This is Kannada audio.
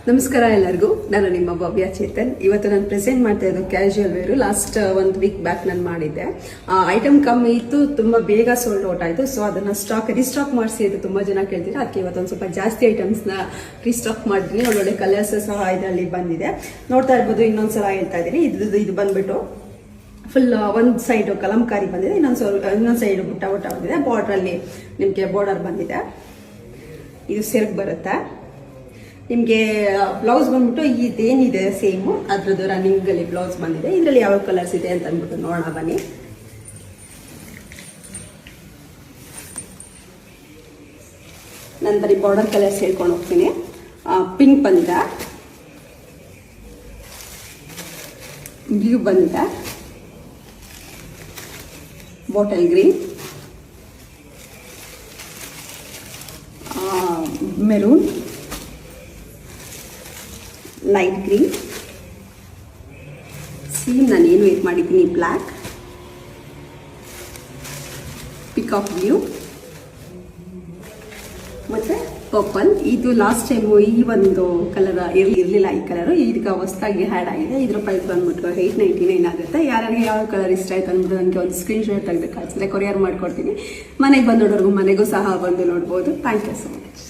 ನಮಸ್ಕಾರ ಎಲ್ಲರಿಗೂ. ನಾನು ನಿಮ್ಮ ಭವ್ಯ ಚೇತನ್. ಇವತ್ತು ನಾನು ಪ್ರೆಸೆಂಟ್ ಮಾಡ್ತಾ ಇದ್ದು casual wear. Last 1 week back ನಾನು ಮಾಡಿದ್ದೆ. ಐಟಮ್ ಕಮ್ಮಿ ಇತ್ತು, ತುಂಬಾ ಬೇಗ ಸೋಲ್ಡ್ ಔಟ್ ಆಯ್ತು. ಸೊ ಅದನ್ನ ರೀಸ್ಟಾಕ್ ಮಾಡಿಸಿ ಅಂತ ತುಂಬಾ ಜನ ಕೇಳ್ತಿದ್ರು. ಅದಕ್ಕೆ ಇವತ್ತೊಂದು ಸ್ವಲ್ಪ ಜಾಸ್ತಿ ಐಟಮ್ಸ್ ನ ರೀಸ್ಟಾಕ್ ಮಾಡಿದ್ದೀನಿ. ಒಳ್ಳೊಳ್ಳೆ ಕಲರ್ಸ್ ಸಹ ಇದರಲ್ಲಿ ಬಂದಿದೆ. ನೋಡ್ತಾ ಇರ್ಬೋದು. ಇನ್ನೊಂದ್ಸಲ ಹೇಳ್ತಾ ಇದ್ದೀನಿ, ಇದು ಬಂದ್ಬಿಟ್ಟು ಫುಲ್ ಒಂದ್ ಸೈಡ್ ಕಲಂಕಾರಿ ಬಂದಿದೆ, ಇನ್ನೊಂದ್ ಸೈಡ್ ಬುಟ್ಟ ಬಂದಿದೆ. ಬಾರ್ಡರ್ ಅಲ್ಲಿ ನಿಮ್ಗೆ ಬಾರ್ಡರ್ ಬಂದಿದೆ. ಇದು ಸೆರಗ್ ಬರುತ್ತೆ. ನಿಮಗೆ ಬ್ಲೌಸ್ ಬಂದ್ಬಿಟ್ಟು ಇದೇನಿದೆ ಸೇಮ್ ಅದ್ರದ್ದು ರನ್ನಿಂಗ್ ಅಲ್ಲಿ ಬ್ಲೌಸ್ ಬಂದಿದೆ. ಇದರಲ್ಲಿ ಯಾವ ಕಲರ್ಸ್ ಇದೆ ಅಂತ ಅಂದ್ಬಿಟ್ಟು ನೋಡೋಣ ಬನ್ನಿ. ನಾನು ಬರೀ ಬಾರ್ಡರ್ ಕಲರ್ಸ್ ಹೇಳ್ಕೊಂಡು ಹೋಗ್ತೀನಿ. ಪಿಂಕ್ ಬಂದಿದೆ, ಬ್ಲೂ ಬಂದಿದೆ, bottle green, maroon, light green, ಸೀಮ್ ನಾನು ಏನು ವೇಟ್ ಮಾಡಿದ್ದೀನಿ ಬ್ಲ್ಯಾಕ್, ಪಿಕಾಕ್ ಬ್ಲೂ ಮತ್ತೆ ಪರ್ಪಲ್. ಇದು ಲಾಸ್ಟ್ ಟೈಮ್ ಈ ಒಂದು ಕಲರ್ ಇರಲಿಲ್ಲ. ಈ ಕಲರ್ ಇದಕ್ಕೆ ಹೊಸದಾಗಿ ಹ್ಯಾಡ್ ಆಗಿದೆ. ಇದ್ರ ಪ್ರೈಸ್ ಬಂದ್ಬಿಟ್ಟು 899 ಆಗುತ್ತೆ. ಯಾರಿಗೆ ಯಾವ ಕಲರ್ ಇಷ್ಟ ಆಯ್ತು ಅಂದ್ಬಿಟ್ಟು ನನಗೆ ಒಂದು ಸ್ಕ್ರೀನ್ ಶಾಟ್ ತೆಗೆದು ಕಳಿಸಿದ್ರೆ ಕೊರಿಯರ್ ಮಾಡ್ಕೊಡ್ತೀನಿ. ಮನೆಗೆ ಬಂದೋಡೋರ್ಗು ಮನೆಗೂ ಸಹ ಬಂದು ನೋಡ್ಬೋದು. Thank you so much.